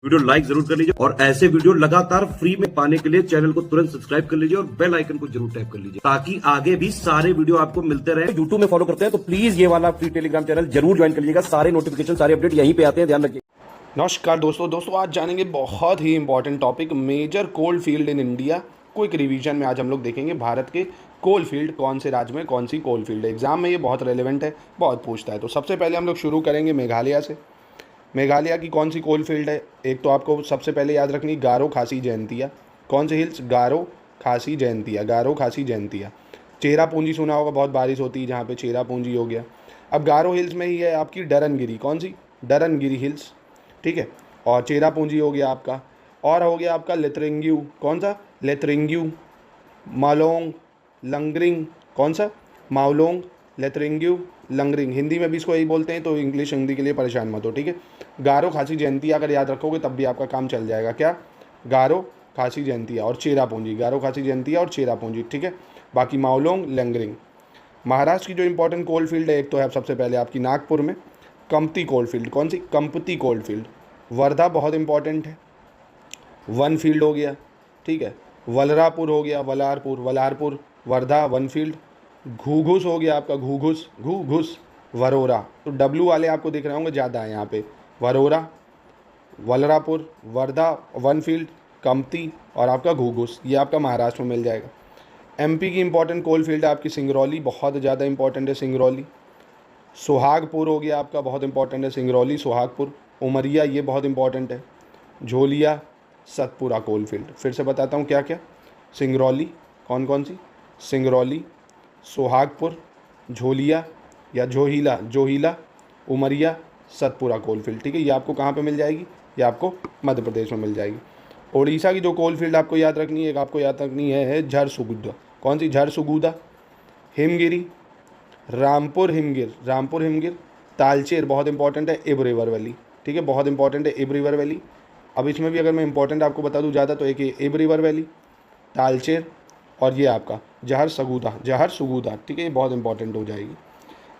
Video like जरूर कर लीजिए और ऐसे वीडियो लगातार फ्री में पाने के लिए चैनल को तुरंत सब्सक्राइब कर लीजिए और बेल आइकन को जरूर टैप कर लीजिए ताकि आगे भी सारे वीडियो आपको मिलते रहे। यूट्यूब में फॉलो करते हैं तो प्लीज ये वाला फ्री टेलीग्राम चैनल जरूर ज्वाइन कर लीजिएगा। सारे नोटिफिकेशन सारे अपडेट यहीं पे आते हैं, ध्यान रखिए। नमस्कार दोस्तों आज जानेंगे बहुत ही important topic major coal field in India. Quick revision में आज हम लोग देखेंगे भारत के कोल फील्ड, कौन से राज्य में कौन सी कोल फील्ड है। एग्जाम में ये बहुत रेलेवेंट है, बहुत पूछता है। तो सबसे पहले हम लोग शुरू करेंगे मेघालय से। मेघालय की कौन सी कोल फील्ड है? एक तो आपको सबसे पहले याद रखनी गारो खासी जयंतिया। कौन से हिल्स? गारो खासी जयंतिया, गारो खासी जयंतिया। चेरापूंजी सुना होगा, बहुत बारिश होती है जहाँ पे चेरापूंजी हो गया। अब गारो हिल्स में ही है आपकी डरनगिरी। कौन सी? डरनगिरी हिल्स, ठीक है। और चेरापूंजी हो गया आपका, और हो गया आपका लेतरिंग्यू। कौन सा? लेतरिंग्यू। मालोंग, लंगरिंग। कौन सा? माओलोंग, लेतरिंग्यू, लंगरिंग। हिंदी में भी इसको यही बोलते हैं, तो इंग्लिश हिंदी के लिए परेशान मत हो, ठीक है। गारो खासी जयंती अगर याद रखोगे तब भी आपका काम चल जाएगा। क्या? गारो खासी जयंतिया और चेरापूंजी, गारो खासी जयंतिया और चेरापूंजी, ठीक है। बाकी माओलोंग, लंगरिंग। महाराष्ट्र की जो इंपॉर्टेंट कोल फील्ड है, एक तो है सबसे पहले आपकी नागपुर में कंपती कोल फील्ड। कौन सी? कंपती कोल फील्ड। वर्धा बहुत इंपॉर्टेंट है, वन फील्ड हो गया, ठीक है। वलरापुर हो गया, वलारपुर, वलारपुर, वर्धा वन फील्ड। घूघुस हो गया आपका, घूघुस, घूघुस, वरोरा। तो डब्लू वाले आपको दिख रहे होंगे ज़्यादा है यहाँ पे। वरोरा, वलरापुर, वर्धा वन फील्ड, कंपती और आपका घूघुस, ये आपका महाराष्ट्र में मिल जाएगा। एमपी की इंपॉर्टेंट कोल फील्ड है आपकी सिंगरौली, बहुत ज़्यादा इंपॉर्टेंट है सिंगरौली। सुहागपुर हो गया आपका, बहुत इंपॉर्टेंट है सिंगरौली, सुहागपुर। उमरिया, ये बहुत इंपॉर्टेंट है। झोलिया, सतपुरा कोल फील्ड। फिर से बताता हूँ क्या क्या। सिंगरौली, कौन कौन सी? सिंगरौली, सुहागपुर, झोलिया या जोहिला, जोहिला, उमरिया, सतपुरा कोल फील्ड, ठीक है। ये आपको कहाँ पे मिल जाएगी? ये आपको मध्य प्रदेश में मिल जाएगी। उड़ीसा की जो कोल फील्ड आपको याद रखनी है, एक आपको याद रखनी है झरसुगुदा। कौन सी? झरसुगुदा। हिमगिरी, रामपुर हिमगिर, रामपुर हिमगिर। तालचेर बहुत इंपॉर्टेंट है, इब रिवर वैली, ठीक है, बहुत इंपॉर्टेंट है इब रिवर वैली। अब इसमें भी अगर मैं इंपॉर्टेंट आपको बता दूं ज़्यादा, तो एक ये इब रिवर वैली, तालचेर और ये आपका जहर सगुदा, जहर सुगुदा, ठीक है, ये बहुत इंपॉर्टेंट हो जाएगी।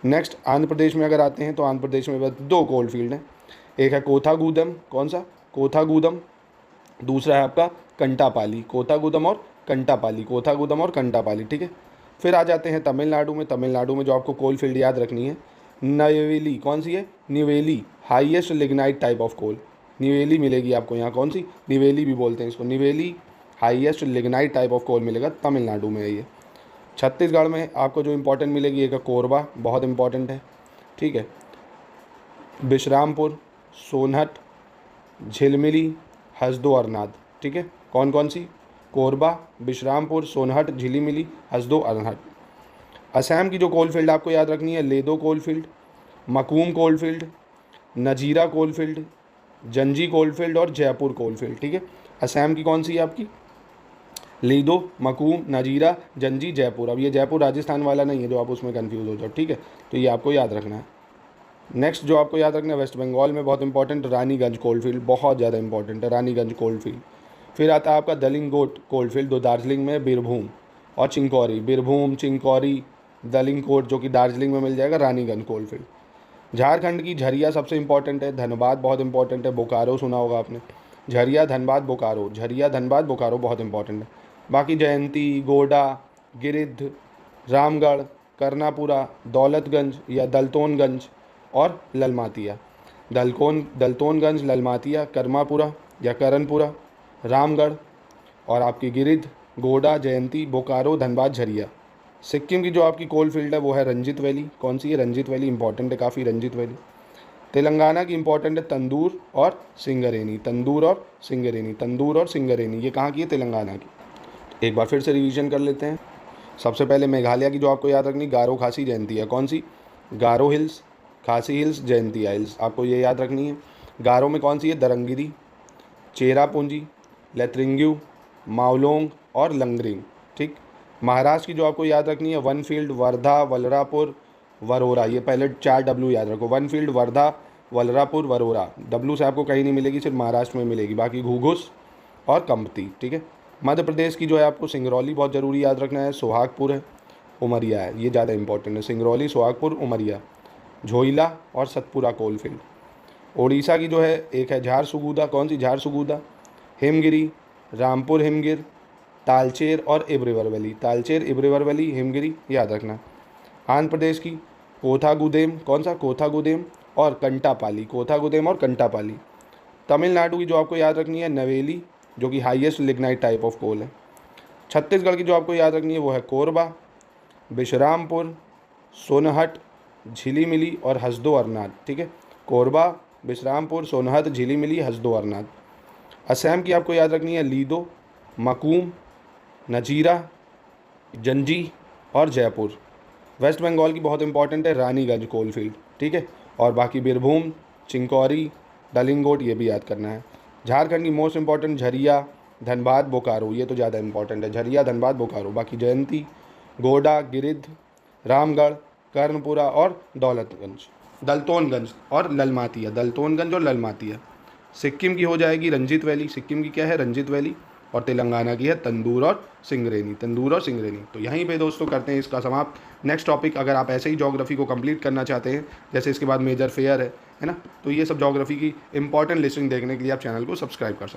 नेक्स्ट आंध्र प्रदेश में अगर आते हैं तो आंध्र प्रदेश में बस दो कोल फील्ड हैं। एक है कोथागुदम। कौन सा? कोथागुदम। दूसरा है आपका कंटापाली। कोथागुदम और कंटापाली, कोथागुदम और कंटापाली, ठीक है। फिर आ जाते हैं तमिलनाडु में। तमिलनाडु में जो आपको कोल फील्ड याद रखनी है, नवेली। कौन सी है? Neyveli, highest lignite type of coal. Neyveli मिलेगी आपको यहाँ। कौन सी? निवेली भी बोलते हैं इसको, Neyveli, highest lignite type of coal मिलेगा तमिलनाडु में है ये। छत्तीसगढ़ में आपको जो इंपॉर्टेंट मिलेगी, एक कोरबा, बहुत इंपॉर्टेंट है, ठीक है। बिश्रामपुर, सोनहट, झिलमिली, हसदो अरनाद, ठीक है। कौन कौन सी? कोरबा, बिश्रामपुर, सोनहट, झिलीमिली, हसदो अरनाद। असम की जो कोल फील्ड आपको याद रखनी है, लेदो coal field, Maktoum coal field, नजीरा coal field, जंजी coal field और जयपुर कोल फील्ड, ठीक है। असम की कौन सी है आपकी? लीदो, मकूम, नजीरा, जंजी, जयपुर। अब ये जयपुर राजस्थान वाला नहीं है जो आप उसमें कंफ्यूज हो जाओ, ठीक है। तो ये आपको याद रखना है। नेक्स्ट जो आपको याद रखना है, वेस्ट बंगाल में बहुत इंपॉर्टेंट रानीगंज कोल फील्ड, बहुत ज़्यादा इंपॉर्टेंट है रानीगंज कोल फील्ड। फिर आता है आपका दलिंगोट कोल फील्ड, जो दार्जिलिंग में, बीरभूम और चिंकौरी, बीरभूम, चिंकौरी, दलिंगकोट जो कि दार्जिलिंग में मिल जाएगा, रानीगंज कोल फील्ड। झारखंड की झरिया सबसे इंपॉर्टेंट है, धनबाद बहुत इंपॉर्टेंट है, बोकारो सुना होगा आपने। झरिया, धनबाद, बोकारो, झरिया, धनबाद, बोकारो बहुत इंपॉर्टेंट है। बाकी जयंती, गोडा, गिरिध, रामगढ़, करनापुरा, दौलतगंज या दलतोनगंज और ललमातिया। दलतोनगंज, ललमातिया, करमापुरा या करनपुरा, रामगढ़ और आपकी गिरिध, गोडा, जयंती, बोकारो, धनबाद, झरिया। सिक्किम की जो आपकी कोल फील्ड है वो है रंजित वैली। कौन सी है? रंजित वैली, इंपॉर्टेंट है काफ़ी रंजित वैली। तेलंगाना की इंपॉर्टेंट है तंदूर और सिंगरेनी, तंदूर और सिंगरेनी, तंदूर और सिंगरेनी, ये कहाँ की है? तेलंगाना की। एक बार फिर से रिवीजन कर लेते हैं। सबसे पहले मेघालय की जो आपको याद रखनी, गारो खासी जयंतिया। कौन सी? गारो हिल्स, खासी हिल्स, जयंतिया हिल्स, आपको ये याद रखनी है। गारो में कौन सी है? दरंगिरी, चेरापूंजी, लेतरिंग्यू, माओलोंग और लंगरिंग, ठीक। महाराष्ट्र की जो आपको याद रखनी है, वन फील्ड, वर्धा, वलरापुर, वरोरा। ये पहले 4 डब्ल्यू याद रखो, वन फील्ड, वर्धा, वलरापुर, वरोरा। डब्ल्यू से आपको कहीं नहीं मिलेगी, सिर्फ महाराष्ट्र में मिलेगी। बाकी घूघुस और कंपती, ठीक है। मध्य प्रदेश की जो है आपको सिंगरौली बहुत ज़रूरी याद रखना है, सोहागपुर है, उमरिया है, ये ज़्यादा इंपॉर्टेंट है। सिंगरौली, सोहागपुर, उमरिया, झोइला और सतपुरा कोल फील्ड। उड़ीसा की जो है एक है झारसुगुदा, कौन सी? झारसुगुदा। हिमगिरी, रामपुर हिमगिर, तालचेर और इब्रिवर वैली। तालचेर, इब्रिवर वैली, हिमगिरी, याद रखना। आंध्र प्रदेश की कोथागुदेम, कौन सा? कोथागुदेम और कंटापाली, कोथागुदेम और कंटापाली। तमिलनाडु की जो आपको याद रखनी है नवेली, जो कि highest lignite type of coal है। छत्तीसगढ़ की जो आपको याद रखनी है वो है कोरबा, बिशरामपुर, सोनहट, झिलीमिली और हसदो अरनाथ। ठीक है, कोरबा, बिशरामपुर, सोनहत, झिलीमिली, हसदो अरनाथ। असम की आपको याद रखनी है लीदो, मकूम, नजीरा, जंजी और जयपुर। वेस्ट बंगाल की बहुत इंपॉर्टेंट है रानीगंज कोल फील्ड। ठीक है, और बाकी बीरभूम, चिंकौरी, डलिंगोट, ये भी याद करना है। झारखंड की मोस्ट इंपॉर्टेंट झरिया, धनबाद, बोकारो, ये तो ज़्यादा इंपॉर्टेंट है, झरिया, धनबाद, बोकारो। बाकी जयंती, गोडा, गिरिध, रामगढ़, कर्णपुरा और दलतोनगंज और ललमातिया, दलतोनगंज और ललमातिया। सिक्किम की हो जाएगी रंजित वैली, सिक्किम की क्या है? रंजित वैली। और तेलंगाना की है तंदूर और सिंगरेनी, तंदूर और सिंगरेनी। तो यहीं पे दोस्तों करते हैं इसका समाप्त। नेक्स्ट टॉपिक, अगर आप ऐसे ही ज्योग्राफी को कंप्लीट करना चाहते हैं, जैसे इसके बाद मेजर फेयर है ना, तो ये सब ज्योग्राफी की इंपॉर्टेंट लिस्टिंग देखने के लिए आप चैनल को सब्सक्राइब कर सकते हैं।